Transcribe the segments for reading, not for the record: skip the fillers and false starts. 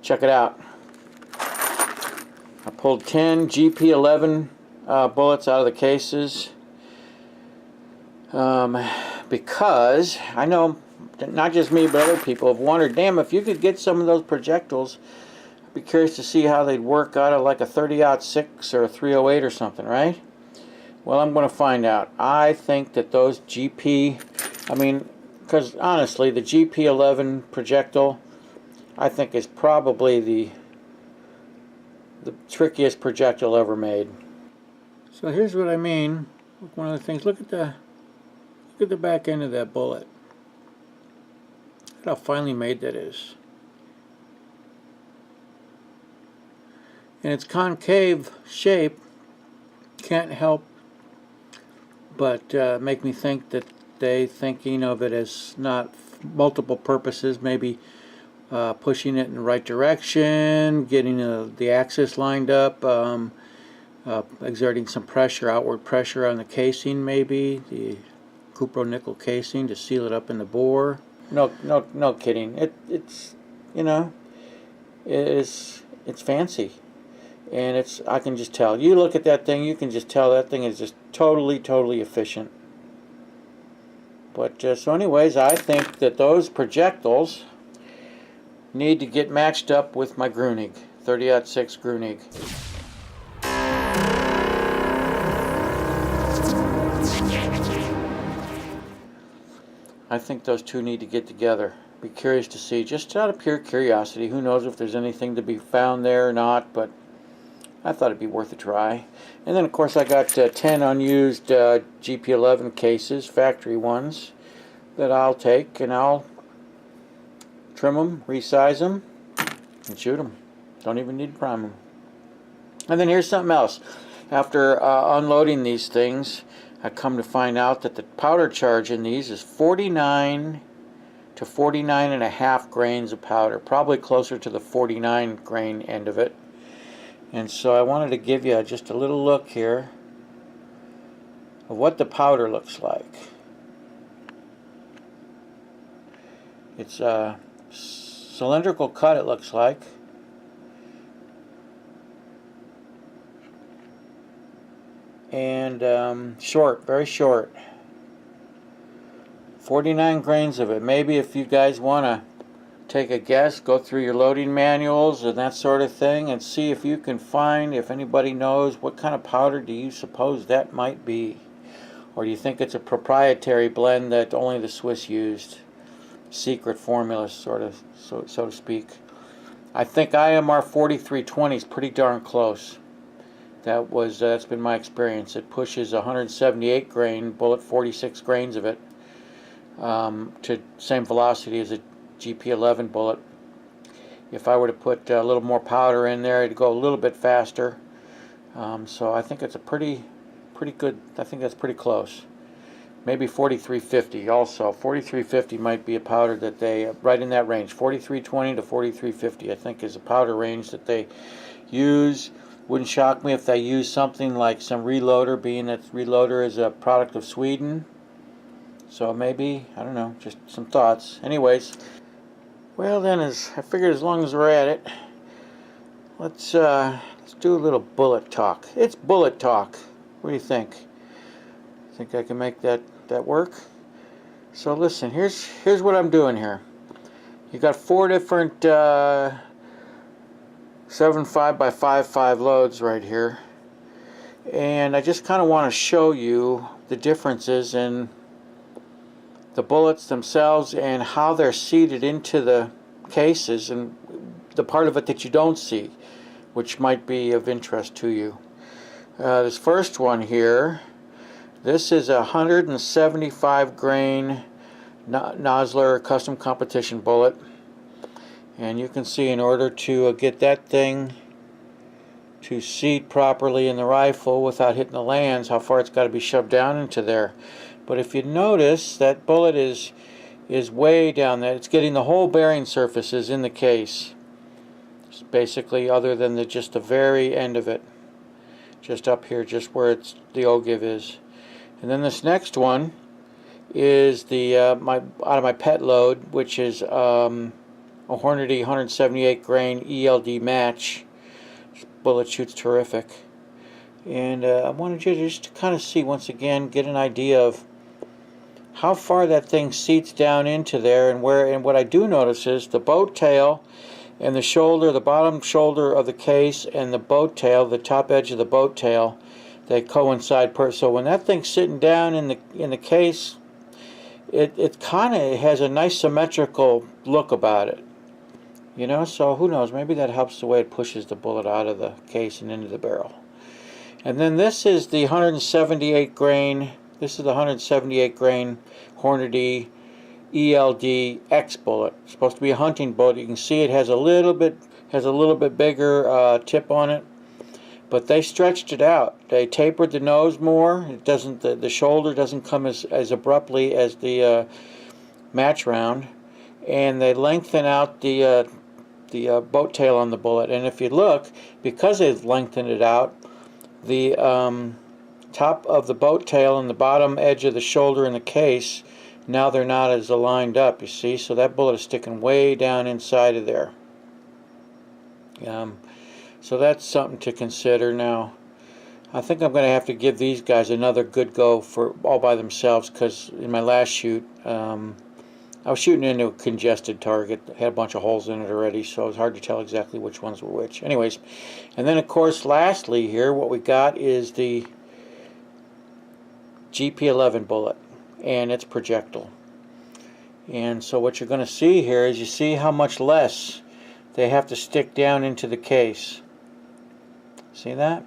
check it out. I pulled 10 GP11 bullets out of the cases because I know not just me but other people have wondered, damn, if you could get some of those projectiles, I'd be curious to see how they'd work out of like a 30-06 or a 308 or something, right? Well, I'm going to find out. I think that those because honestly, the GP11 projectile, I think, is probably the trickiest projectile ever made. So here's what I mean. One of the things. Look at the back end of that bullet. Look at how finely made that is. And its concave shape can't help but make me think that they thinking of it as not multiple purposes, maybe pushing it in the right direction, getting the axis lined up, exerting some pressure, outward pressure on the casing, maybe the cupro-nickel casing to seal it up in the bore. No kidding. It's fancy, and I can just tell. You look at that thing, you can just tell that thing is just totally efficient. But so anyways, I think that those projectiles need to get matched up with my Grunig, 30-06 Grunig. I think those two need to get together. Be curious to see, just out of pure curiosity. Who knows if there's anything to be found there or not, but I thought it'd be worth a try. And then of course I got 10 unused GP11 cases, factory ones, that I'll take and I'll trim them, resize them, and shoot them. Don't even need to prime them. And then here's something else. After unloading these things, I come to find out that the powder charge in these is 49 to 49.5 grains of powder, probably closer to the 49 grain end of it. And so I wanted to give you just a little look here of what the powder looks like. It's a cylindrical cut, it looks like. And short, very short. 49 grains of it. Maybe if you guys want to take a guess, go through your loading manuals and that sort of thing and see if you can find, if anybody knows, what kind of powder do you suppose that might be? Or do you think it's a proprietary blend that only the Swiss used? Secret formula, sort of, so to speak. I think IMR 4320 is pretty darn close. That's been my experience. It pushes 178 grain bullet, 46 grains of it, to same velocity as a GP11 bullet. If I were to put a little more powder in there, it'd go a little bit faster. So I think it's a pretty good. I think that's pretty close. Maybe 4350 also. 4350 might be a powder that they, right in that range, 4320 to 4350 I think is a powder range that they use. Wouldn't shock me if they use something like some Reloader, being that Reloader is a product of Sweden. So maybe, I don't know, just some thoughts. Anyways, well then, I figured as long as we're at it, let's do a little bullet talk. It's bullet talk. What do you think? Think I can make that work? So listen, here's what I'm doing here. You got 4 different 7.5 by 5.5 loads right here, and I just kind of want to show you the differences in the bullets themselves and how they're seated into the cases, and the part of it that you don't see, which might be of interest to you. This first one here, this is a 175 grain Nosler custom competition bullet, and you can see in order to get that thing to seat properly in the rifle without hitting the lands, how far it's got to be shoved down into there. But if you notice, that bullet is way down there. It's getting the whole bearing surfaces in the case, basically, other than just the very end of it, just up here, just where the ogive is. And then this next one is the out of my pet load, which is a Hornady 178 grain ELD match. This bullet shoots terrific. And I wanted you to just kind of see, once again, get an idea of how far that thing seats down into there, and where. And what I do notice is the boat tail and the shoulder, the bottom shoulder of the case, and the boat tail, the top edge of the boat tail, they coincide. So when that thing's sitting down in the case, it kind of has a nice symmetrical look about it, you know. So who knows? Maybe that helps the way it pushes the bullet out of the case and into the barrel. And then this is the 178 grain. This is the 178 grain Hornady ELD X bullet. It's supposed to be a hunting bullet. You can see it has a little bit bigger tip on it, but they stretched it out. They tapered the nose more. It doesn't. The shoulder doesn't come as abruptly as the match round, and they lengthen out the boat tail on the bullet. And if you look, because they've lengthened it out, the top of the boat tail and the bottom edge of the shoulder in the case, now they're not as aligned up, you see. So that bullet is sticking way down inside of there. So that's something to consider. Now, I think I'm going to have to give these guys another good go for all by themselves, because in my last shoot, I was shooting into a congested target. It had a bunch of holes in it already, so it was hard to tell exactly which ones were which. Anyways, and then of course, lastly here, what we got is the GP11 bullet and its projectile. And so what you're going to see here is, you see how much less they have to stick down into the case. See that?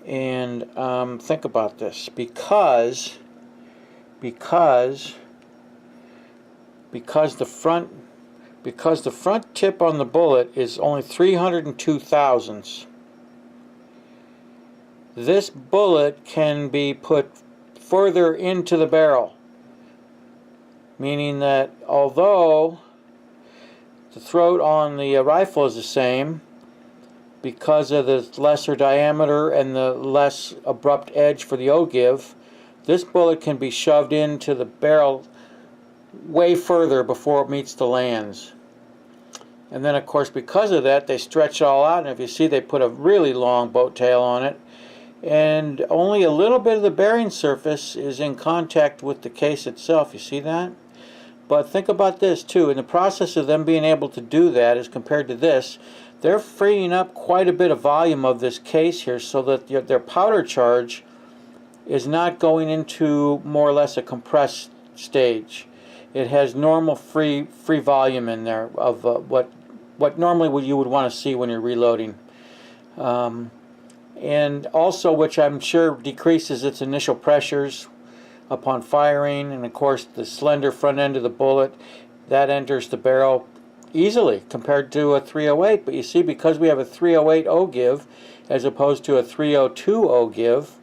And think about this, because the front tip on the bullet is only 302 thousandths. This bullet can be put further into the barrel, meaning that although the throat on the rifle is the same, because of the lesser diameter and the less abrupt edge for the ogive, this bullet can be shoved into the barrel way further before it meets the lands. And then of course, because of that, they stretch it all out, and if you see, they put a really long boat tail on it, and only a little bit of the bearing surface is in contact with the case itself. You see that? But think about this too, in the process of them being able to do that, as compared to this, they're freeing up quite a bit of volume of this case here, so that their powder charge is not going into more or less a compressed stage. It has normal free volume in there of what normally you would want to see when you're reloading. And also, which I'm sure decreases its initial pressures upon firing, and of course the slender front end of the bullet, that enters the barrel easily compared to a 308. But you see, because we have a 308 ogive as opposed to a 302 ogive,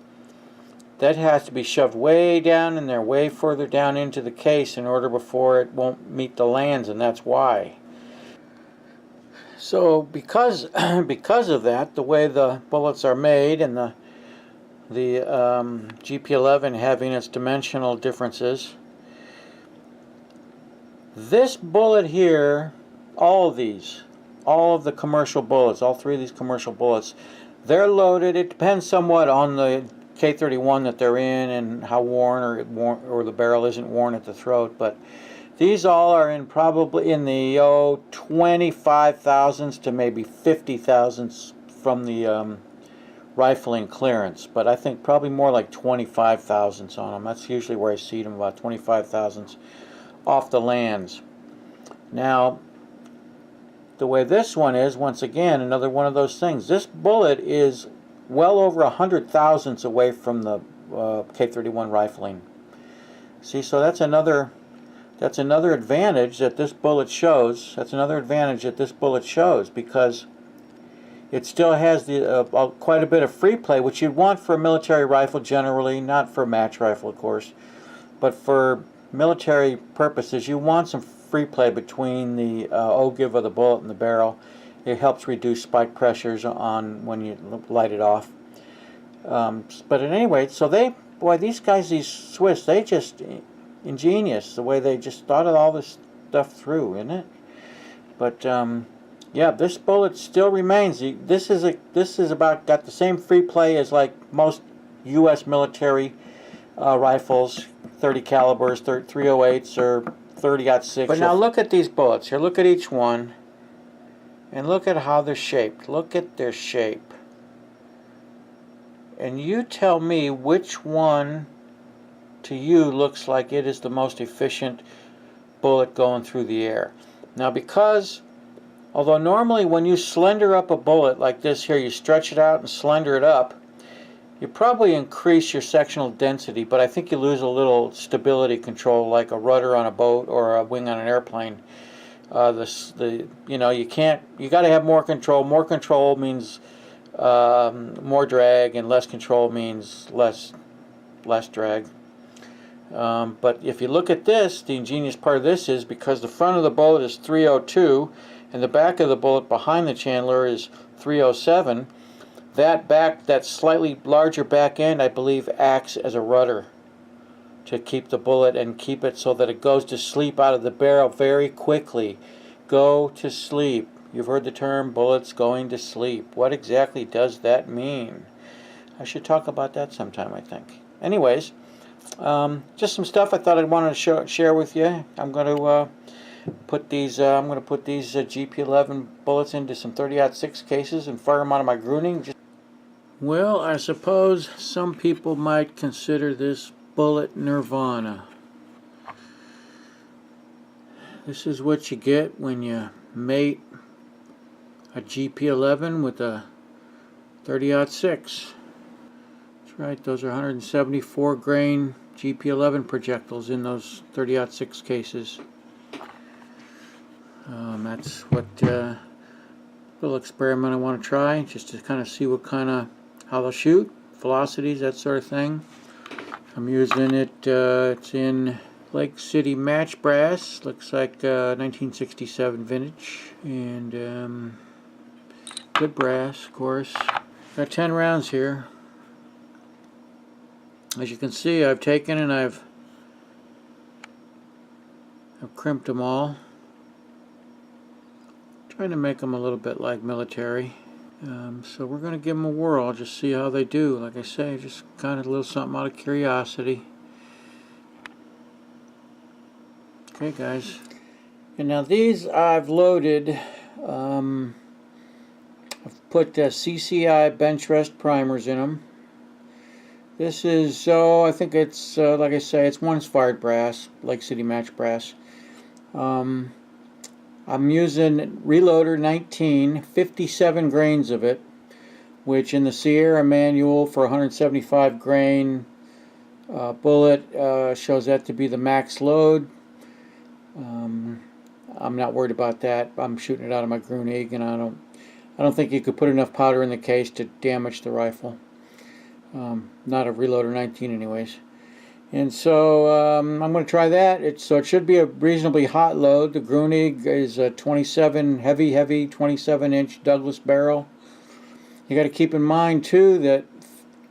that has to be shoved way down in there, way further down into the case, in order before it won't meet the lands, and that's why. So because of that, the way the bullets are made, and the GP11 having its dimensional differences, this bullet here, all of the commercial bullets, all three of these commercial bullets, they're loaded. It depends somewhat on the K31 that they're in and how worn or the barrel isn't worn at the throat, but these all are in probably in the 25 thousandths to maybe 50 thousandths from the rifling clearance, but I think probably more like 25 thousandths on them. That's usually where I see them, about 25 thousandths off the lands. Now, the way this one is, once again, another one of those things. This bullet is well over 100 thousandths away from the K31 rifling. See, so that's another advantage that this bullet shows. That's another advantage that this bullet shows, because it still has the quite a bit of free play, which you'd want for a military rifle generally, not for a match rifle, of course, but for military purposes, you want some free play between the ogive of the bullet and the barrel. It helps reduce spike pressures on when you light it off. But at any rate, so these guys, these Swiss, they just ingenious the way they just thought of all this stuff through, isn't it? But yeah, this bullet still remains. This is about got the same free play as like most U.S. military rifles, 30 calibers, 308s, or 30-06. But now look at these bullets here. Look at each one, and look at how they're shaped. Look at their shape, and you tell me which one to you looks like it is the most efficient bullet going through the air. Now, because although normally when you slender up a bullet like this here, you stretch it out and slender it up, you probably increase your sectional density, but I think you lose a little stability control, like a rudder on a boat or a wing on an airplane. You know, you got to have more control. More control means more drag, and less control means less drag. But if you look at this, the ingenious part of this is because the front of the bullet is 302 and the back of the bullet behind the chandler is 307, that slightly larger back end, I believe, acts as a rudder to keep the bullet and keep it so that it goes to sleep out of the barrel very quickly. Go to sleep. You've heard the term bullets going to sleep. What exactly does that mean? I should talk about that sometime, I think. Anyways, just some stuff I thought I'd want to share with you. I'm going to put these GP11 bullets into some 30-06 cases and fire them out of my Gruning. Well, I suppose some people might consider this bullet nirvana. This is what you get when you mate a GP11 with a 30-06. That's right, those are 174 grain GP11 projectiles in those 30-06 cases. That's what little experiment I want to try, just to kind of see how they'll shoot, velocities, that sort of thing. I'm using it. It's in Lake City match brass. Looks like 1967 vintage, and good brass, of course. Got 10 rounds here. As you can see, I've taken and I've crimped them all. Trying to make them a little bit like military. So we're going to give them a whirl, just see how they do. Like I say, just kind of a little something out of curiosity. Okay, guys. And now these I've loaded. I've put CCI bench rest primers in them. This is, I think it's, like I say, it's once fired brass, Lake City match brass. I'm using Reloader 19, 57 grains of it, which in the Sierra manual for 175 grain bullet shows that to be the max load. I'm not worried about that. I'm shooting it out of my Grunig, and I don't think you could put enough powder in the case to damage the rifle. Not a Reloader 19 anyways. And so I'm going to try that. So it should be a reasonably hot load. The Grunig is a 27 heavy 27-inch Douglas barrel. You got to keep in mind too that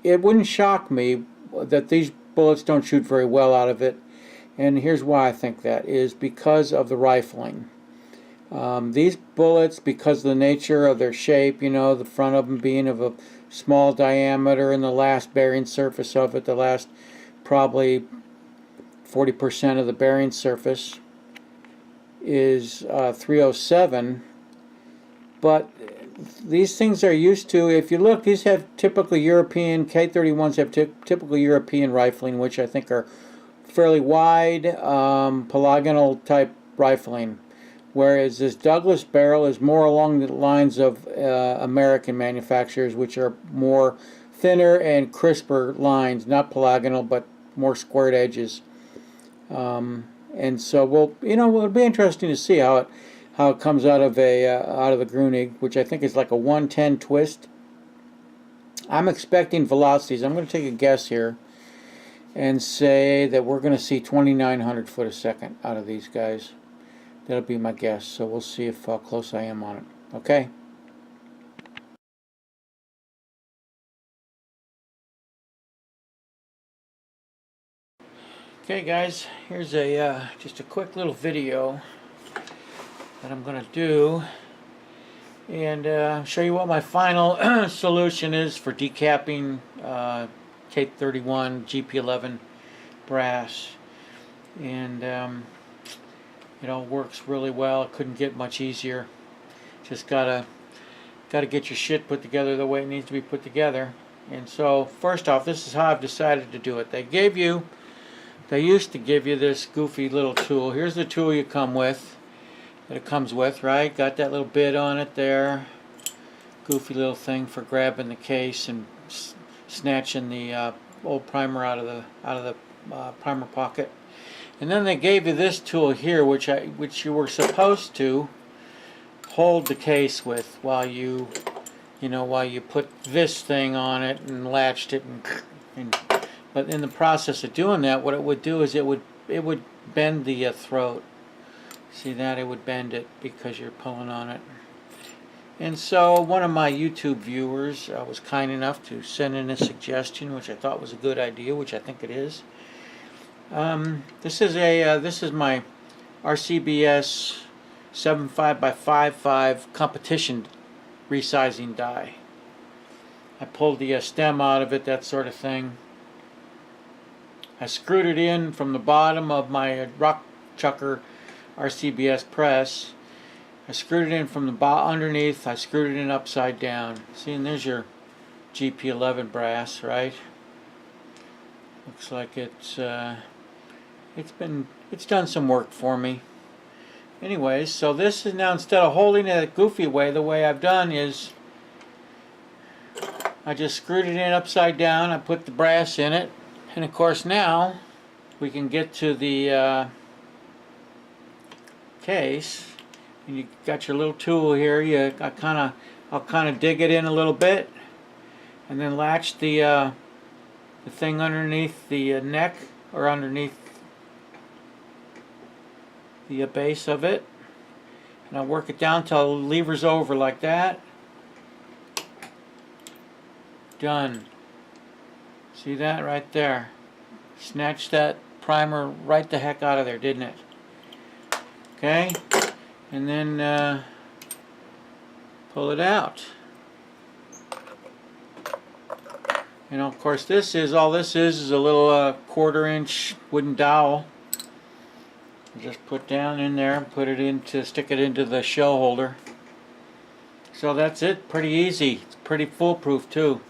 it wouldn't shock me that these bullets don't shoot very well out of it. And here's why I think that is because of the rifling. These bullets, because of the nature of their shape, you know, the front of them being of a small diameter and the last bearing surface of it, the last probably 40% of the bearing surface is 307, but these things are used to, if you look, these have typical European, K31s have typical European rifling, which I think are fairly wide, polygonal type rifling, whereas this Douglas barrel is more along the lines of American manufacturers, which are more thinner and crisper lines, not polygonal, but more squared edges. And so it'll be interesting to see how it comes out of the Grunig, which I think is like a 110 twist. I'm expecting velocities. I'm going to take a guess here and say that we're going to see 2,900 foot a second out of these guys. That'll be my guess. So we'll see how close I am on it. Okay. Okay guys, here's just a quick little video that I'm going to do, and show you what my final solution is for decapping Cape 31 GP11 brass. And it all works really well. It couldn't get much easier. Just gotta get your shit put together the way it needs to be put together. And so first off, this is how I've decided to do it. They used to give you this goofy little tool. Here's the tool you come with, that it comes with, right? Got that little bit on it there. Goofy little thing for grabbing the case and snatching the old primer out of the primer pocket. And then they gave you this tool here, which you were supposed to hold the case with while you put this thing on it and latched it, but in the process of doing that, what it would do is it would bend the throat. See that? It would bend it because you're pulling on it. And so one of my YouTube viewers was kind enough to send in a suggestion, which I thought was a good idea, which I think it is. This is my RCBS 75x55 competition resizing die. I pulled the stem out of it, that sort of thing. I screwed it in from the bottom of my rock chucker RCBS press. I screwed it in from the underneath. I screwed it in upside down. See, and there's your GP11 brass, right? Looks like it's done some work for me. Anyways, so this is now, instead of holding it a goofy way, the way I've done is I just screwed it in upside down. I put the brass in it, and of course now we can get to the case. And you got your little tool here. I'll kind of dig it in a little bit, and then latch the thing underneath the neck, or underneath the base of it, and I'll work it down till the lever's over like that. Done. See that right there? Snatched that primer right the heck out of there, didn't it? Okay, and then pull it out. You know, of course, this is a little 1/4 inch wooden dowel. Just put down in there, stick it into the shell holder. So that's it. Pretty easy. It's pretty foolproof too.